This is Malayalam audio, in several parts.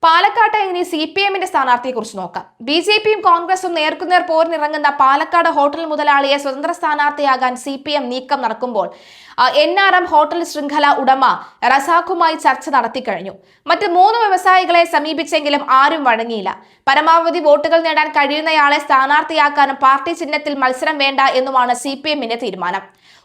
പാലക്കാട് ഇനി CPM-ന്റെ സ്ഥാനാർത്ഥിയെക്കുറിച്ച് നോക്കാം. BJP-യും കോൺഗ്രസും നേർക്കുനേർ പോരിനിറങ്ങുന്ന പാലക്കാട് ഹോട്ടൽ മുതലാളിയെ സ്വതന്ത്ര സ്ഥാനാർത്ഥിയാകാൻ CPM നീക്കം നടക്കുമ്പോൾ NRM ഹോട്ടൽ ശൃംഖല ഉടമ റസാഖുമായി ചർച്ച നടത്തിക്കഴിഞ്ഞു. മറ്റ് 3 വ്യവസായികളെ സമീപിച്ചെങ്കിലും ആരും വഴങ്ങിയില്ല. പരമാവധി വോട്ടുകൾ നേടാൻ കഴിയുന്നയാളെ സ്ഥാനാർത്ഥിയാക്കാനും പാർട്ടി ചിഹ്നത്തിൽ മത്സരം വേണ്ട എന്നുമാണ് CPM-ന്റെ തീരുമാനം.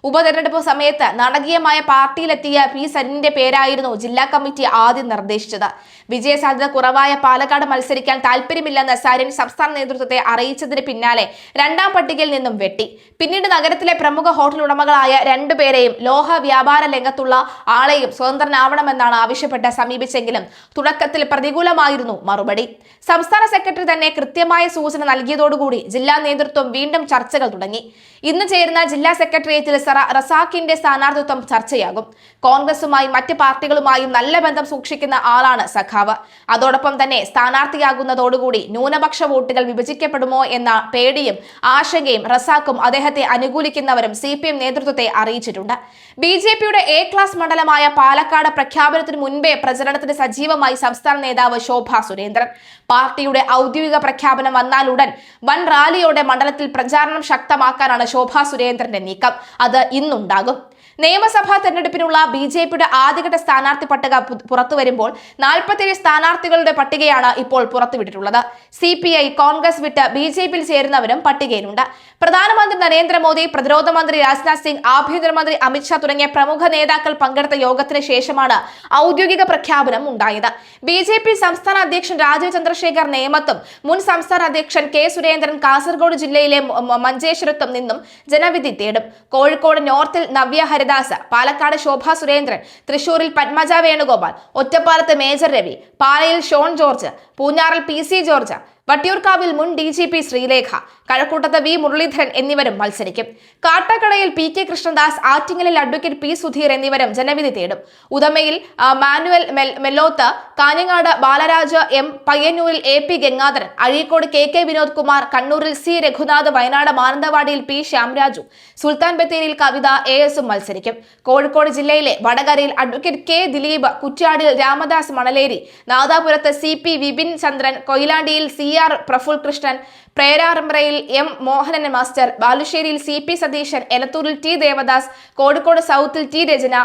ഉപതെരഞ്ഞെടുപ്പ് സമയത്ത് നാടകീയമായ പാർട്ടിയിലെത്തിയ P. സരിന്റെ പേരായിരുന്നു ജില്ലാ കമ്മിറ്റി ആദ്യം നിർദ്ദേശിച്ചത്. വിജയസാധ്യത കുറവായ പാലക്കാട് മത്സരിക്കാൻ താല്പര്യമില്ലെന്ന് സരിൻ സംസ്ഥാന നേതൃത്വത്തെ അറിയിച്ചതിന് പിന്നാലെ രണ്ടാം പട്ടികയിൽ നിന്നും വെട്ടി. പിന്നീട് നഗരത്തിലെ പ്രമുഖ ഹോട്ടൽ ഉടമകളായ 2 പേരെയും ലോഹ വ്യാപാര രംഗത്തുള്ള ആളെയും സ്വതന്ത്രനാവണമെന്നാണ് ആവശ്യപ്പെട്ട് സമീപിച്ചെങ്കിലും തുടക്കത്തിൽ പ്രതികൂലമായിരുന്നു മറുപടി. സംസ്ഥാന സെക്രട്ടറി തന്നെ കൃത്യമായ സൂചന നൽകിയതോടുകൂടി ജില്ലാ നേതൃത്വം വീണ്ടും ചർച്ചകൾ തുടങ്ങി. ഇന്ന് ചേരുന്ന ജില്ലാ സെക്രട്ടേറിയറ്റിൽ റസാഖിന്റെ സ്ഥാനാർത്ഥിത്വം ചർച്ചയാകും. കോൺഗ്രസുമായും മറ്റ് പാർട്ടികളുമായും നല്ല ബന്ധം സൂക്ഷിക്കുന്ന ആളാണ് സഖാവ്. അതോടൊപ്പം തന്നെ സ്ഥാനാർത്ഥിയാകുന്നതോടുകൂടി ന്യൂനപക്ഷ വോട്ടുകൾ വിഭജിക്കപ്പെടുമോ എന്ന പേടിയും ആശങ്കയും റസാഖും അദ്ദേഹത്തെ അനുകൂലിക്കുന്നവരും CPM നേതൃത്വത്തെ അറിയിച്ചിട്ടുണ്ട്. BJP-യുടെ A ക്ലാസ് മണ്ഡലമായ പാലക്കാട് പ്രഖ്യാപനത്തിന് മുൻപേ പ്രചരണത്തിന് സജീവമായി സംസ്ഥാന നേതാവ് ശോഭ സുരേന്ദ്രൻ. പാർട്ടിയുടെ ഔദ്യോഗിക പ്രഖ്യാപനം വന്നാലുടൻ വൻ റാലിയോടെ മണ്ഡലത്തിൽ പ്രചാരണം ശക്തമാക്കാനാണ് ശോഭ സുരേന്ദ്രന്റെ നീക്കം. അത് ഇന്നുണ്ടാകും. നിയമസഭാ തെരഞ്ഞെടുപ്പിനുള്ള BJP-യുടെ ആദ്യഘട്ട സ്ഥാനാർത്ഥി പട്ടിക പുറത്തുവരുമ്പോൾ 47 സ്ഥാനാർത്ഥികളുടെ പട്ടികയാണ് ഇപ്പോൾ പുറത്തുവിട്ടിട്ടുള്ളത്. CPI, കോൺഗ്രസ് വിട്ട് BJP-യിൽ ചേരുന്നവരും പട്ടികയിലുണ്ട്. പ്രധാനമന്ത്രി നരേന്ദ്രമോദി, പ്രതിരോധ മന്ത്രി രാജ്നാഥ് സിംഗ്, ആഭ്യന്തരമന്ത്രി അമിത്ഷാ തുടങ്ങിയ പ്രമുഖ നേതാക്കൾ പങ്കെടുത്ത യോഗത്തിന് ശേഷമാണ് ഔദ്യോഗിക പ്രഖ്യാപനം ഉണ്ടായത്. BJP സംസ്ഥാന അധ്യക്ഷൻ രാജീവ് ചന്ദ്രശേഖർ നേമത്തും മുൻ സംസ്ഥാന അധ്യക്ഷൻ K. സുരേന്ദ്രൻ കാസർഗോഡ് ജില്ലയിലെ മഞ്ചേശ്വരത്തും നിന്നും ജനവിധി തേടും. കോഴിക്കോട് നോർത്തിൽ നവ്യ ഹരിദാസ്, പാലക്കാട് ശോഭ സുരേന്ദ്രൻ, തൃശൂരിൽ പത്മജ വേണുഗോപാൽ, ഒറ്റപ്പാലത്ത് മേജർ രവി, പാലയിൽ ഷോൺ ജോർജ്, പൂഞ്ഞാറിൽ PC ജോർജ്, വട്ടിയൂർക്കാവിൽ മുൻ DGP ശ്രീലേഖ, കഴക്കൂട്ടത്ത് V. മുരളീധരൻ എന്നിവരും മത്സരിക്കും. കാട്ടാക്കടയിൽ PK കൃഷ്ണദാസ്, ആറ്റിങ്ങലിൽ അഡ്വക്കേറ്റ് P. സുധീർ എന്നിവരും ജനവിധി തേടും. ഉദമയിൽ മാനുവൽ മെല്ലോത്ത്, കാഞ്ഞങ്ങാട് ബാലരാജ് M, പയ്യന്നൂരിൽ AP ഗംഗാധരൻ, അഴീക്കോട് KK വിനോദ് കുമാർ, കണ്ണൂരിൽ C. രഘുനാഥ്, വയനാട് മാനന്തവാടിയിൽ P. ശ്യാംരാജു, സുൽത്താൻ ബത്തേരിയിൽ കവിത AS-ഉം മത്സരിക്കും. കോഴിക്കോട് ജില്ലയിലെ വടകരയിൽ അഡ്വക്കേറ്റ് K. ദിലീപ്, കുറ്റ്യാടിയിൽ രാമദാസ് മണലേരി, നാദാപുരത്ത് CP വിപിൻ ചന്ദ്രൻ, കൊയിലാണ്ടിയിൽ CR പ്രഫുൽ കൃഷ്ണൻ, പേരാമ്പ്രയിൽ M. മോഹനൻ മാസ്റ്റർ, ബാലുശ്ശേരിയിൽ CP സതീശൻ, എലത്തൂരിൽ T. ദേവദാസ്, കോഴിക്കോട് സൗത്തിൽ T. രചന,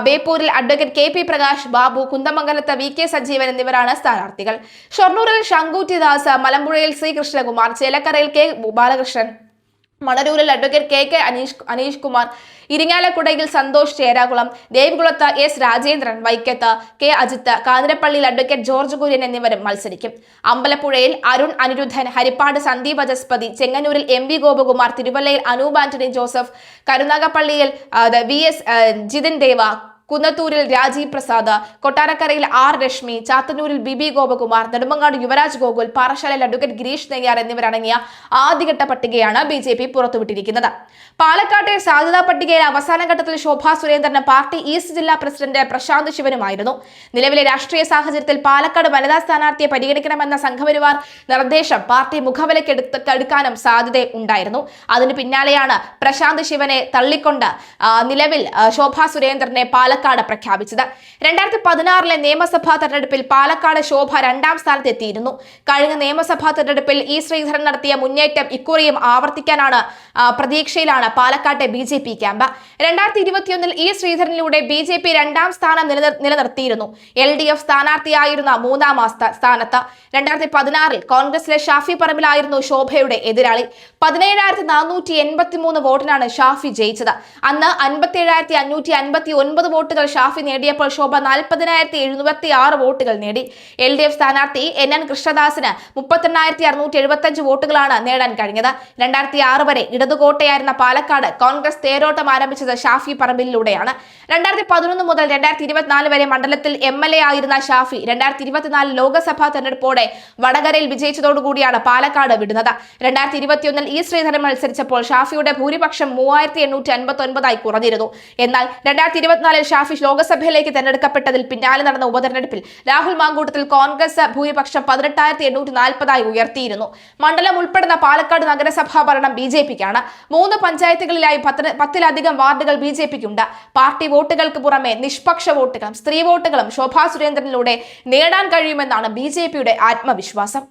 ബേപ്പൂരിൽ അഡ്വക്കേറ്റ് KP പ്രകാശ് ബാബു, കുന്ദമംഗലത്ത് VK സജീവൻ എന്നിവരാണ് സ്ഥാനാർത്ഥികൾ. ഷൊർണൂരിൽ ശങ്കു T. ദാസ്, മലമ്പുഴയിൽ C. കൃഷ്ണകുമാർ, ചേലക്കരയിൽ K. ബാലകൃഷ്ണൻ, മണരൂരിൽ അഡ്വക്കേറ്റ് KK അനീഷ് കുമാർ, ഇരിങ്ങാലക്കുടയിൽ സന്തോഷ് ചേരാകുളം, ദേവികുളത്ത് S. രാജേന്ദ്രൻ, വൈക്കത്ത് K. അജിത്ത്, കാഞ്ഞിരപ്പള്ളിയിൽ അഡ്വക്കേറ്റ് ജോർജ് കുര്യൻ എന്നിവരും മത്സരിക്കും. അമ്പലപ്പുഴയിൽ അരുൺ അനിരുദ്ധൻ, ഹരിപ്പാട് സന്ദീപ് വചസ്പതി, ചെങ്ങന്നൂരിൽ MV ഗോപകുമാർ, തിരുവല്ലയിൽ അനൂപ് ആന്റണി ജോസഫ്, കരുനാഗപ്പള്ളിയിൽ VS ജിതിൻ ദേവ, കുന്നത്തൂരിൽ രാജീവ് പ്രസാദ്, കൊട്ടാരക്കരയിൽ R. രശ്മി, ചാത്തന്നൂരിൽ BB ഗോപകുമാർ, നെടുമങ്ങാട് യുവരാജ് ഗോകുൽ, പാറശാലയിൽ അഡ്വക്കേറ്റ് ഗിരീഷ് നെയ്യാർ എന്നിവരടങ്ങിയ ആദ്യഘട്ട പട്ടികയാണ് BJP പുറത്തുവിട്ടിരിക്കുന്നത്. പാലക്കാട്ടെ സാധ്യതാ പട്ടികയിൽ അവസാന ഘട്ടത്തിൽ ശോഭ സുരേന്ദ്രന് പാർട്ടി ഈസ്റ്റ് ജില്ലാ പ്രസിഡന്റ് പ്രശാന്ത് ശിവനുമായിരുന്നു. നിലവിലെ രാഷ്ട്രീയ സാഹചര്യത്തിൽ പാലക്കാട് വനിതാ സ്ഥാനാർത്ഥിയെ പരിഗണിക്കണമെന്ന സംഘപരിവാർ നിർദ്ദേശം പാർട്ടി മുഖവിലക്കെടുക്കാനും സാധ്യത ഉണ്ടായിരുന്നു. അതിന് പിന്നാലെയാണ് പ്രശാന്ത് ശിവനെ തള്ളിക്കൊണ്ട് നിലവിൽ ശോഭ സുരേന്ദ്രനെ പാലക്കാട് പ്രഖ്യാപിച്ചത്. 2016 നിയമസഭാ തെരഞ്ഞെടുപ്പിൽ പാലക്കാട് ശോഭ 2ാം സ്ഥാനത്ത് എത്തിയിരുന്നു. കഴിഞ്ഞ നിയമസഭാ തെരഞ്ഞെടുപ്പിൽ E. ശ്രീധരൻ നടത്തിയ മുന്നേറ്റം ഇക്കുറിയും ആവർത്തിക്കാനാണ് പ്രതീക്ഷയിലാണ് പാലക്കാട്ടെ BJP ക്യാമ്പ്. 2021 E. ശ്രീധരനിലൂടെ BJP 2ാം സ്ഥാനം നിലനിർത്തിയിരുന്നു. LDF സ്ഥാനാർത്ഥിയായിരുന്ന 3ാം സ്ഥാനത്ത്. 2016 കോൺഗ്രസിലെ ഷാഫി പറമ്പിലായിരുന്നു ശോഭയുടെ എതിരാളി. 17,483 വോട്ടിനാണ് ഷാഫി ജയിച്ചത്. അന്ന് 57,559 വോട്ടുകൾ ഷാഫി നേടിയപ്പോൾ ശോഭ 40,776 വോട്ടുകൾ നേടി. LDF സ്ഥാനാർത്ഥി NN കൃഷ്ണദാസിന് 38,675 വോട്ടുകളാണ് നേടാൻ കഴിഞ്ഞത്. 2006 വരെ ഇടതുകോട്ടയായിരുന്ന പാലക്കാട് കോൺഗ്രസ് തേരോട്ടം ആരംഭിച്ചത് ഷാഫി പറമ്പിലൂടെയാണ്. 2011 മുതൽ 2024 വരെ മണ്ഡലത്തിൽ MLA ആയിരുന്ന ഷാഫി 2024 ലോക്സഭാ തെരഞ്ഞെടുപ്പോടെ വടകരയിൽ വിജയിച്ചതോടുകൂടിയാണ് പാലക്കാട് വിടുന്നത്. 2021 E. ശ്രീധരൻ മത്സരിച്ചപ്പോൾ ഷാഫിയുടെ ഭൂരിപക്ഷം 3,859 കുറഞ്ഞിരുന്നു. എന്നാൽ 2024 ഷാഫി ലോക്സഭയിലേക്ക് തെരഞ്ഞെടുക്കപ്പെട്ടതിൽ പിന്നാലെ നടന്ന ഉപതെരഞ്ഞെടുപ്പിൽ രാഹുൽ മാങ്കൂട്ടത്തിൽ കോൺഗ്രസ് ഭൂരിപക്ഷം 18,840 ഉയർത്തിയിരുന്നു. മണ്ഡലം ഉൾപ്പെടുന്ന പാലക്കാട് നഗരസഭാ ഭരണം BJPക്കാണ്. 3 പഞ്ചായത്തുകളിലായി 10-ലധികം വാർഡുകൾ BJPക്കുണ്ട്. പാർട്ടി വോട്ടുകൾക്ക് പുറമെ നിഷ്പക്ഷ വോട്ടുകളും സ്ത്രീ വോട്ടുകളും ശോഭാ സുരേന്ദ്രനിലൂടെ നേടാൻ കഴിയുമെന്നാണ് BJPയുടെ ആത്മവിശ്വാസം.